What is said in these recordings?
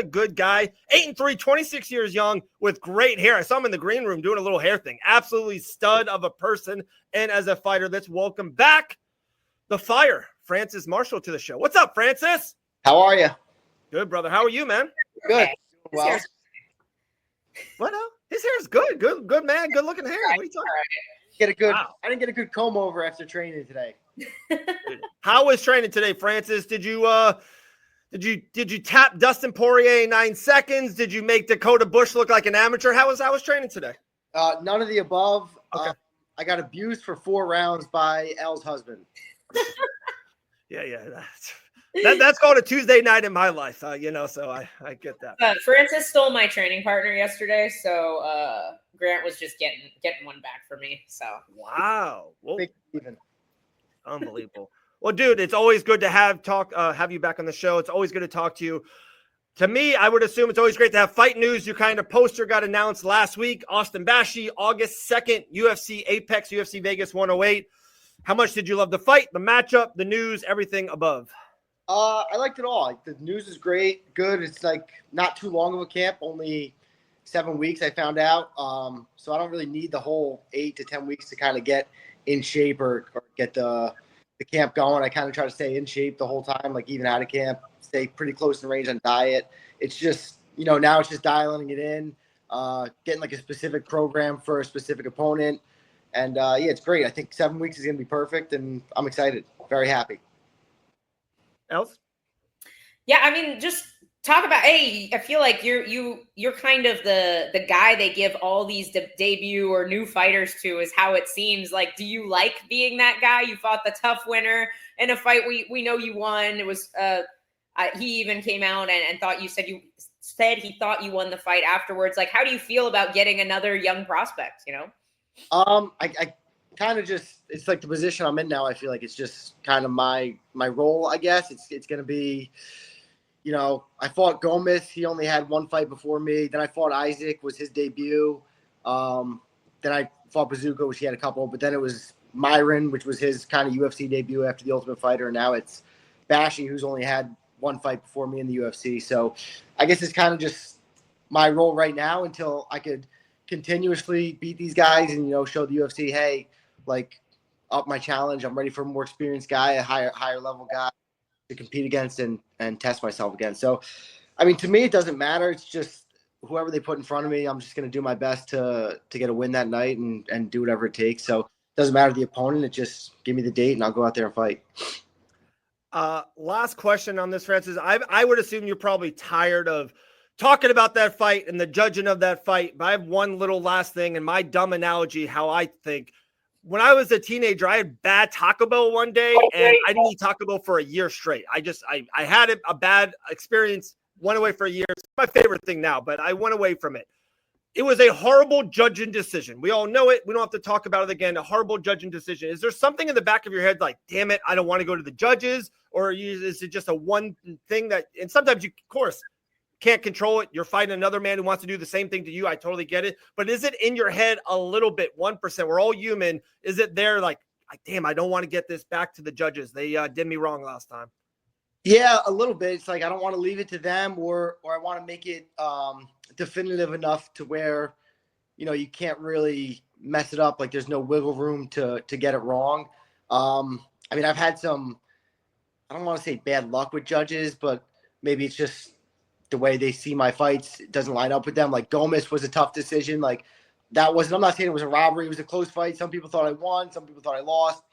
a good guy. 8-3, 26 years young with great hair. I saw him in the green room doing a little hair thing. Absolutely stud of a person. And as a fighter, let's welcome back the Fire, Francis Marshall, to the show. What's up, Francis? How are you? Good, brother. How are you, man? Good. Well, what? His hair's good. Good man. Good looking hair. What are you talking about? Wow. I didn't get a good comb over after training today. How was training today, Francis? Did you tap Dustin Poirier in 9 seconds? Did you make Dakota Bush look like an amateur? How was training today? None of the above. Okay. I got abused for 4 rounds by Elle's husband. Yeah. That's called a Tuesday night in my life, so I get that. Francis stole my training partner yesterday, so Grant was just getting one back for me. So wow, even unbelievable. Well, dude, it's always good to have you back on the show. It's always good to talk to you. To me, I would assume it's always great to have fight news. Your kind of poster got announced last week. Austin Bashi, August 2nd, UFC Apex, UFC Vegas 108. How much did you love the fight, the matchup, the news, everything above? I liked it all. The news is great, good. It's like not too long of a camp, only 7 weeks I found out. So I don't really need the whole 8 to 10 weeks to kind of get in shape or get the camp going. I kind of try to stay in shape the whole time, like even out of camp, stay pretty close in range on diet. It's just, now it's just dialing it in, getting like a specific program for a specific opponent. And it's great. I think 7 weeks is going to be perfect, and I'm excited. Very happy. Else? Yeah, I mean, just talk about. Hey, I feel like you're kind of the guy they give all these debut or new fighters to. Is how it seems. Like, do you like being that guy? You fought the tough winner in a fight we know you won. It was he even came out and thought you said he thought you won the fight afterwards. Like, how do you feel about getting another young prospect? I kind of just, it's like the position I'm in now. I feel like it's just kind of my role, I guess. It's going to be, I fought Gomez. He only had one fight before me. Then I fought Isaac, was his debut. Then I fought Bazooka, which he had a couple. But then it was Myron, which was his kind of UFC debut after the Ultimate Fighter. And now it's Bashi, who's only had one fight before me in the UFC. So I guess it's kind of just my role right now until I could continuously beat these guys and, show the UFC, hey, like, up my challenge. I'm ready for a more experienced guy, a higher level guy to compete against and test myself against. So, I mean, to me, it doesn't matter. It's just whoever they put in front of me, I'm just going to do my best to get a win that night and do whatever it takes. So it doesn't matter the opponent. It just give me the date and I'll go out there and fight. Last question on this, Francis. I would assume you're probably tired of talking about that fight and the judging of that fight. But I have one little last thing, and my dumb analogy, how I think. When I was a teenager, I had bad Taco Bell one day, and I didn't eat Taco Bell for a year straight. I had a bad experience, went away for a year. It's my favorite thing now, but I went away from it. It was a horrible judging decision. We all know it. We don't have to talk about it again. A horrible judging decision. Is there something in the back of your head like, damn it, I don't want to go to the judges? Or is it just a one thing that – and sometimes you, of course – can't control it. You're fighting another man who wants to do the same thing to you. I totally get it. But is it in your head a little bit, 1%? We're all human. Is it there like, damn, I don't want to get this back to the judges. They did me wrong last time. Yeah, a little bit. It's like I don't want to leave it to them or I want to make it definitive enough to where, you can't really mess it up. Like there's no wiggle room to get it wrong. I mean, I've had some, I don't want to say bad luck with judges, but maybe it's just the way they see my fights doesn't line up with them. Like Gomez was a tough decision. Like that wasn't, I'm not saying it was a robbery. It was a close fight. Some people thought I won. Some people thought I lost.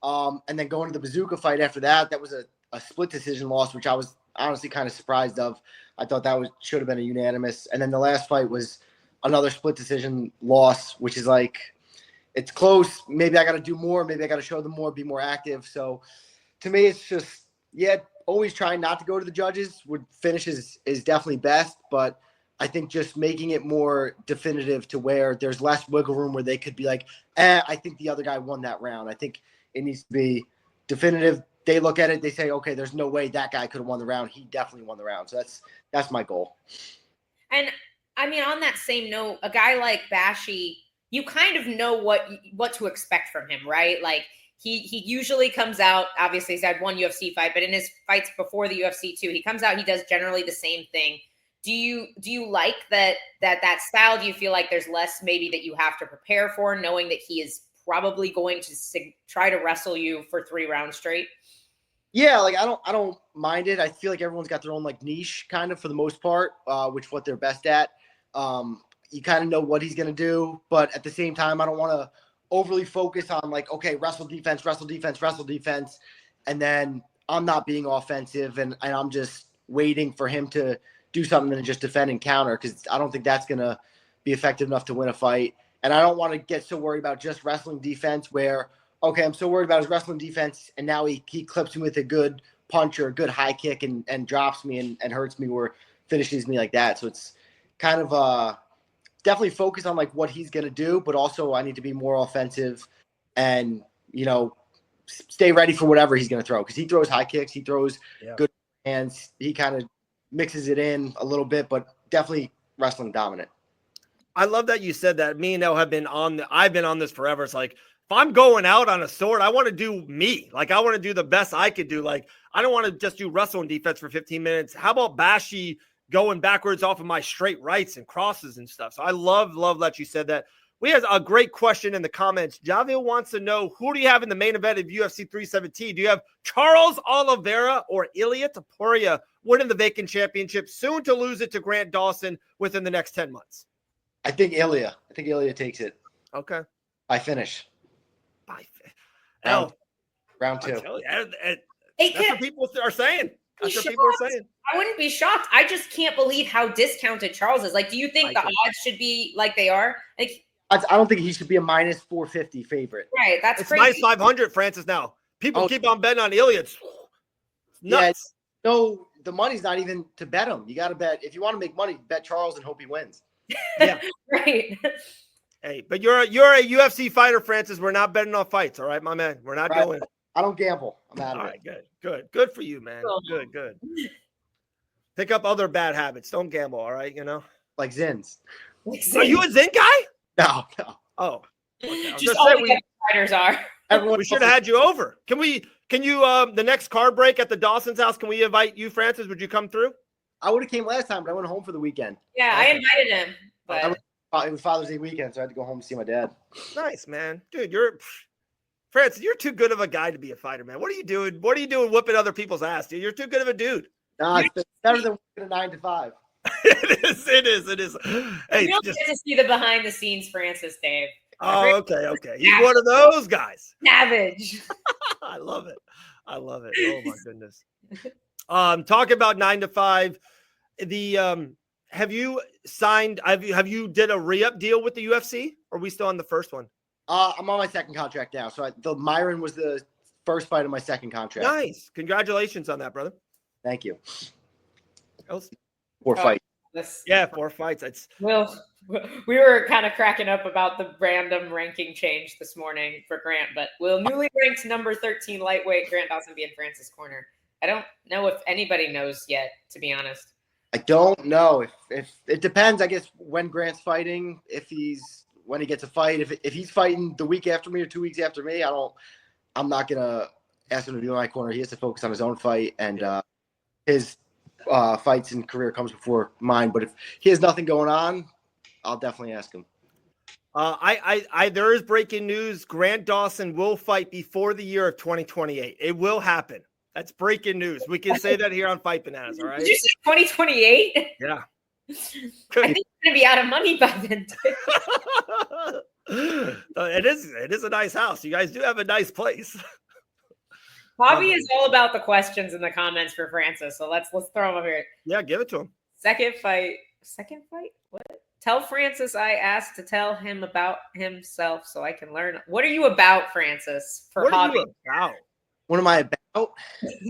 And then going to the Bazooka fight after that was a split decision loss, which I was honestly kind of surprised of. I thought that should have been a unanimous. And then the last fight was another split decision loss, which is like, it's close. Maybe I got to do more. Maybe I got to show them more, be more active. So to me, it's just, always trying not to go to the judges. Finish is definitely best, but I think just making it more definitive to where there's less wiggle room where they could be like, I think the other guy won that round. I think it needs to be definitive. They look at it, they say, okay, there's no way that guy could have won the round. He definitely won the round. So that's my goal. And I mean, on that same note, a guy like Bashi, you kind of know what to expect from him, right? Like, He usually comes out, obviously he's had one UFC fight, but in his fights before the UFC too, he comes out, he does generally the same thing. Do you like that style? Do you feel like there's less maybe that you have to prepare for, knowing that he is probably going to try to wrestle you for 3 rounds straight? Yeah, like I don't mind it. I feel like everyone's got their own like niche kind of for the most part, which what they're best at. You kind of know what he's gonna do, but at the same time, I don't want to overly focus on like, okay, wrestle defense, and then I'm not being offensive and I'm just waiting for him to do something and just defend and counter, because I don't think that's gonna be effective enough to win a fight. And I don't want to get so worried about just wrestling defense where, okay, I'm so worried about his wrestling defense, and now he clips me with a good punch or a good high kick and drops me and hurts me or finishes me like that. So it's kind of definitely focus on like what he's going to do, but also I need to be more offensive and, stay ready for whatever he's going to throw, because he throws high kicks, he throws good hands, he kind of mixes it in a little bit, but definitely wrestling dominant. I love that you said that. Me and El have been I've been on this forever. It's like, if I'm going out on a sword, I want to do me. Like, I want to do the best I could do. Like, I don't want to just do wrestling defense for 15 minutes. How about Bashi going backwards off of my straight rights and crosses and stuff? So I love that you said that. We have a great question in the comments. Javier wants to know, who do you have in the main event of UFC 317? Do you have Charles Oliveira or Ilia Topuria winning the vacant championship, soon to lose it to Grant Dawson within the next 10 months? I think Ilia takes it. Okay. I finish. Round 2. That's what people are saying. That's what people are saying. I wouldn't be shocked. I just can't believe how discounted Charles is. Like, do you think the odds should be like they are? Like, I don't think he should be a minus 450 favorite. Right. That's it's crazy. minus 500, Francis, now. People keep on betting on Ilia. It's nuts. Yeah, no, the money's not even to bet him. You got to bet. If you want to make money, bet Charles and hope he wins. Yeah. Right. Hey, but you're a UFC fighter, Francis. We're not betting on fights, all right, my man? We're not doing it. I don't gamble. I'm out of it. All right, good for you, man. Good. Pick up other bad habits. Don't gamble, all right? Like Zins. Are you a Zin guy? No. Oh, okay. Just all the fighters are. Everyone we should have had you over. Can you the next car break at the Dawson's house? Can we invite you, Francis? Would you come through? I would have came last time, but I went home for the weekend. Yeah, I invited him. But it was Father's Day weekend, so I had to go home to see my dad. Nice, man. Dude, Francis, you're too good of a guy to be a fighter, man. What are you doing? What are you doing whooping other people's ass, dude? You're too good of a dude. Nah, it's better than working a 9 to 5. It is. Hey, you don't get to see the behind the scenes Francis, Dave. Oh, okay. He's one of those guys. Savage. I love it. Oh my goodness. Talk about 9 to 5. Have you signed? Have you did a re-up deal with the UFC? Or are we still on the first one? I'm on my second contract now. So the Myron was the first fight of my second contract. Nice. Congratulations on that, brother. Thank you. Else? 4 fights. 4 fights. It's we were kind of cracking up about the random ranking change this morning for Grant, but will newly ranked number 13 lightweight Grant Dawson be in Francis' corner? I don't know if anybody knows yet, to be honest. I don't know if it depends, I guess, when Grant's fighting, when he gets a fight, if he's fighting the week after me or 2 weeks after me, I'm not gonna ask him to be in my corner. He has to focus on his own fight, and his fights and career comes before mine. But if he has nothing going on, I'll definitely ask him. There is breaking news. Grant Dawson will fight before the year of 2028. It will happen. That's breaking news. We can say that here on Fight Bananas. All right. Did you say 2028? Yeah. I think you're gonna be out of money by then. It is a nice house. You guys do have a nice place. Bobby is all about the questions in the comments for Francis. So let's throw him over here. Yeah, give it to him. Second fight? What? Tell Francis I asked to tell him about himself so I can learn. What are you about, Francis? What are you about? What am I about?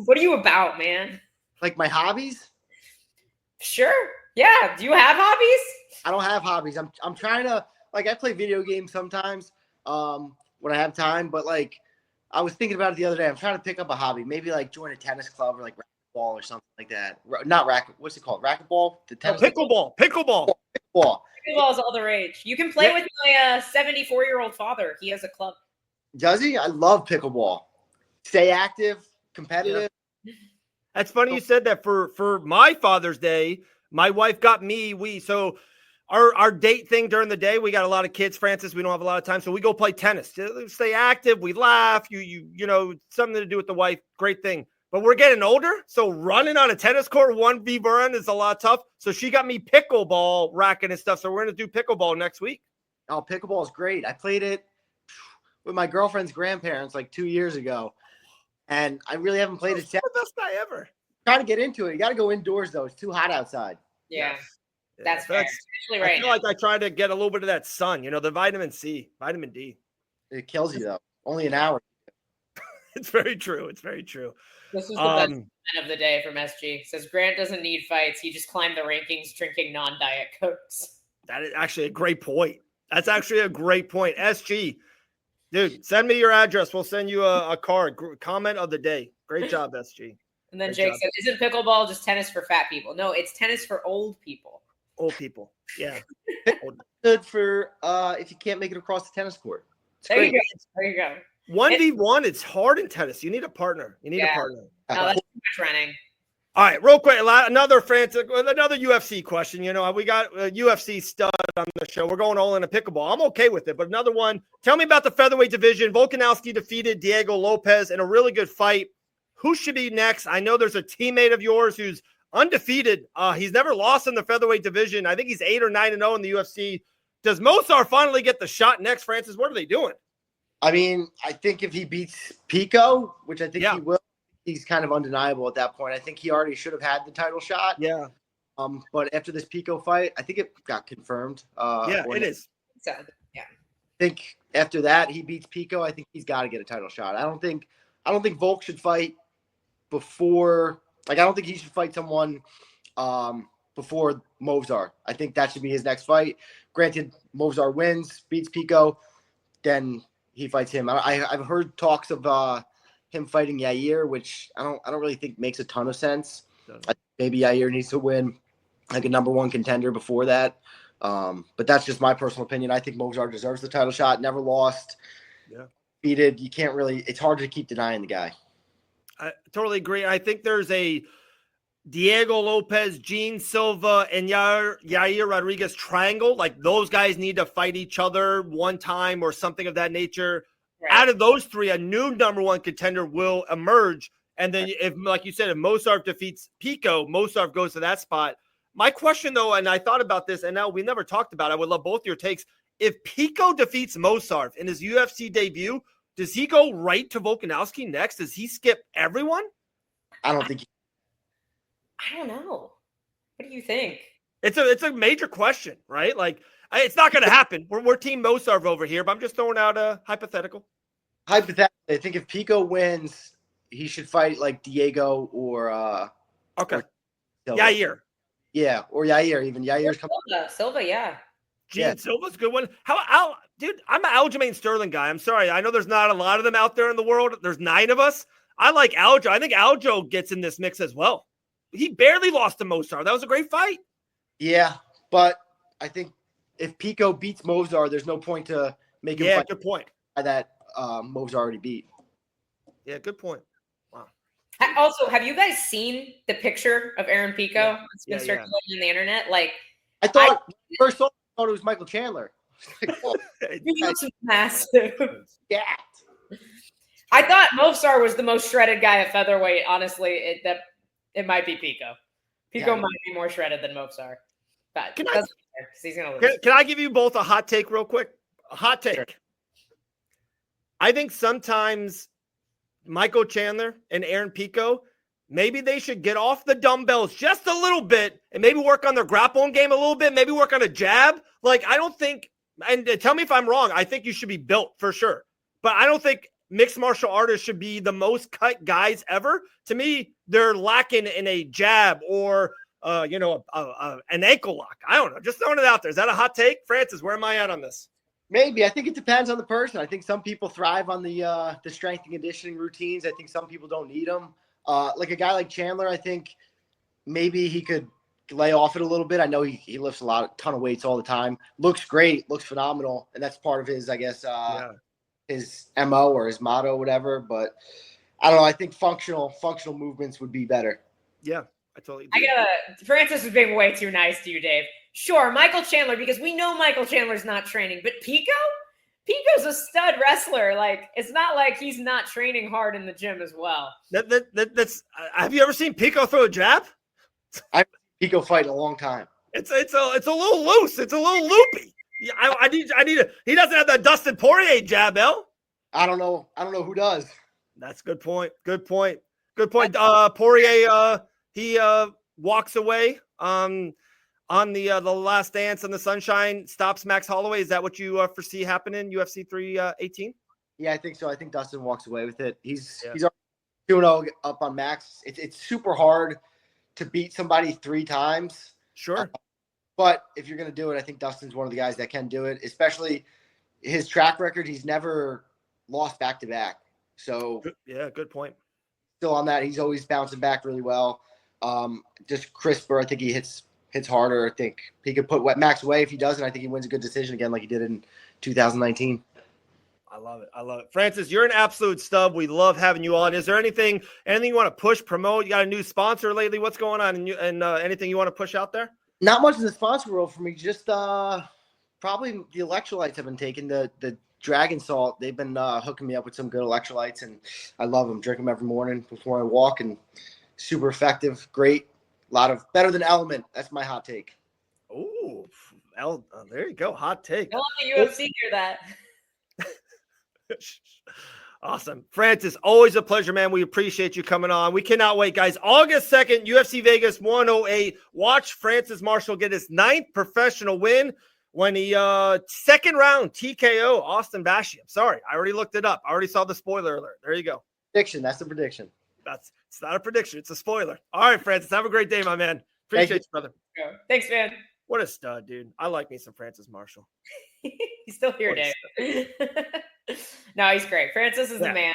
What are you about, man? Like my hobbies? Sure. Yeah. Do you have hobbies? I don't have hobbies. I'm trying to, like, I play video games sometimes when I have time, but like I was thinking about it the other day. I'm trying to pick up a hobby, maybe like join a tennis club or like racquetball or something like that. Not racket. What's it called? Racquetball? The tennis pickleball. Pickleball. Pickleball is all the rage. You can play with my 74-year-old father. He has a club. Does he? I love pickleball. Stay active, competitive. That's funny you said that. For my Father's Day, My wife got me. So our date thing during the day, we got a lot of kids, Francis. We don't have a lot of time. So we go play tennis. Stay active. We laugh. You know, something to do with the wife. Great thing. But we're getting older. So running on a tennis court 1v1 is a lot tough. So she got me pickleball racket and stuff. So we're going to do pickleball next week. Oh, pickleball is great. I played it with my girlfriend's grandparents like 2 years ago. And I really haven't played it. The best guy ever. Trying to get into it. You got to go indoors, though. It's too hot outside. Yeah. Yeah, That's fair. Especially right I feel now. like I try to get a little bit of that sun, you know, the vitamin C, vitamin D. It kills you, though. Only an hour. It's very true. It's very true. This is the best comment of the day from SG. It says Grant doesn't need fights. He just climbed the rankings drinking non-diet Cokes. That is actually a great point. That's actually a great point. SG, dude, send me your address. We'll send you a card. Comment of the day. Great job, SG. And then Great Jake job. said, isn't pickleball just tennis for fat people? No, it's tennis for old people. Old people. Yeah. Good for if you can't make it across the tennis court. It's There great. you go. There you go. 1v1, it's hard in tennis. You need a partner. You need a partner. No, that's too much running. All right, real quick, another UFC question. You know, we got a UFC stud on the show. We're going all in a pickleball. I'm okay with it, but another one. Tell me about the featherweight division. Volkanovski defeated Diego Lopez in a really good fight. Who should be next? I know there's a teammate of yours who's undefeated. He's never lost in the featherweight division. I think he's 8 or 9-0 in the UFC. Does Mozart finally get the shot next, Francis? What are they doing? I mean, I think if he beats Pico, which I think he will, he's kind of undeniable at that point. I think he already should have had the title shot. Yeah. But after this Pico fight, I think it got confirmed. It is. So, yeah. I think after that he beats Pico, I think he's got to get a title shot. I don't think Volk should fight before. Like, I don't think he should fight someone before Mozart. I think that should be his next fight. Granted, Mozart wins, beats Pico, then he fights him. I've heard talks of him fighting Yair, which I don't really think makes a ton of sense. Maybe Yair needs to win like a number one contender before that. But that's just my personal opinion. I think Mozart deserves the title shot. Never lost. Yeah. Defeated. You can't really. It's hard to keep denying the guy. I totally agree. I think there's a Diego Lopez, Gene Silva, and Yair Rodriguez triangle. Like, those guys need to fight each other one time or something of that nature. Right. Out of those three, a new number one contender will emerge. And then, if, like you said, if Mozart defeats Pico, Mozart goes to that spot. My question, though, and I thought about this, and now we never talked about it. I would love both your takes. If Pico defeats Mozart in his UFC debut, does he go right to Volkanovski next? Does he skip everyone? I don't think. I don't know. What do you think? It's a major question, right? Like, it's not going to happen. We're Team Mozart over here, but I'm just throwing out a hypothetical. Hypothetically, I think if Pico wins, he should fight like Diego or okay, Silva. Yair. Yeah, or Yair. Even Yair's coming. Silva, yeah. Gene Silva's a good one. Dude, I'm an Aljamain Sterling guy. I'm sorry. I know there's not a lot of them out there in the world. There's 9 of us. I like Aljo. I think Aljo gets in this mix as well. He barely lost to Mozart. That was a great fight. Yeah, but I think if Pico beats Mozart, there's no point to make him fight. Good point. That Mozart already beat. Yeah, good point. Wow. Also, have you guys seen the picture of Aaron Pico? It's been circulating on the internet. Like, I thought first I thought it was Michael Chandler. Like, oh, he looks massive. Yeah. I thought Mozart was the most shredded guy at featherweight. Honestly, it might be Pico. Pico might be more shredded than Mozart. But he's gonna lose. Can I give you both a hot take real quick? A hot take. Sure. I think sometimes Michael Chandler and Aaron Pico, maybe they should get off the dumbbells just a little bit and maybe work on their grappling game a little bit, maybe work on a jab. Like, I don't think, and tell me if I'm wrong, I think you should be built for sure. But I don't think mixed martial artists should be the most cut guys ever. To me, they're lacking in a jab or, an ankle lock. I don't know. Just throwing it out there. Is that a hot take? Francis, where am I at on this? Maybe. I think it depends on the person. I think some people thrive on the strength and conditioning routines. I think some people don't need them. Like a guy like Chandler, I think maybe he could lay off it a little bit. I know he lifts a ton of weights all the time. Looks great, looks phenomenal, and that's part of his, I guess, his MO or his motto, whatever. But I don't know. I think functional movements would be better. Yeah, I totally do. Francis is being way too nice to you, Dave. Sure, Michael Chandler, because we know Michael Chandler's not training, but Pico's a stud wrestler. Like, it's not like he's not training hard in the gym as well. That's. Have you ever seen Pico throw a jab? I've seen Pico fight in a long time. It's a little loose. It's a little loopy. I need a. He doesn't have that Dustin Poirier jab, El. I don't know who does. That's a good point. Good point. Poirier, he walks away on the Last Dance and the Sunshine, stops Max Holloway. Is that what you foresee happening, UFC 318? Yeah, I think so. I think Dustin walks away with it. He's 2-0 up on Max. It's super hard to beat somebody 3 times. Sure. But if you're going to do it, I think Dustin's one of the guys that can do it, especially his track record. He's never lost back-to-back. So yeah, good point. Still on that. He's always bouncing back really well. Just crisper. I think he hits harder. I think he could put Max away. If he doesn't, I think he wins a good decision again like he did in 2019. I love it. Francis, you're an absolute stub. We love having you on. Is there anything you want to push, promote? You got a new sponsor lately? What's going on? And anything you want to push out there? Not much in the sponsor world for me. Just probably the electrolytes I've been taking. The Dragon Salt, they've been hooking me up with some good electrolytes, and I love them. Drink them every morning before I walk, and super effective, great. Better than Element. That's my hot take. Ooh, there you go. Hot take. Don't let the UFC hear that. Awesome. Francis, always a pleasure, man. We appreciate you coming on. We cannot wait, guys. August 2nd, UFC Vegas 108. Watch Francis Marshall get his 9th professional win when he second round TKO Austin Bashi. I'm sorry. I already looked it up. I already saw the spoiler alert. There you go. Prediction. That's the prediction. It's not a prediction. It's a spoiler. All right, Francis. Have a great day, my man. Appreciate you, brother. Thanks, man. What a stud, dude. I like me some Francis Marshall. He's still here, Dave. No, he's great. Francis is the man.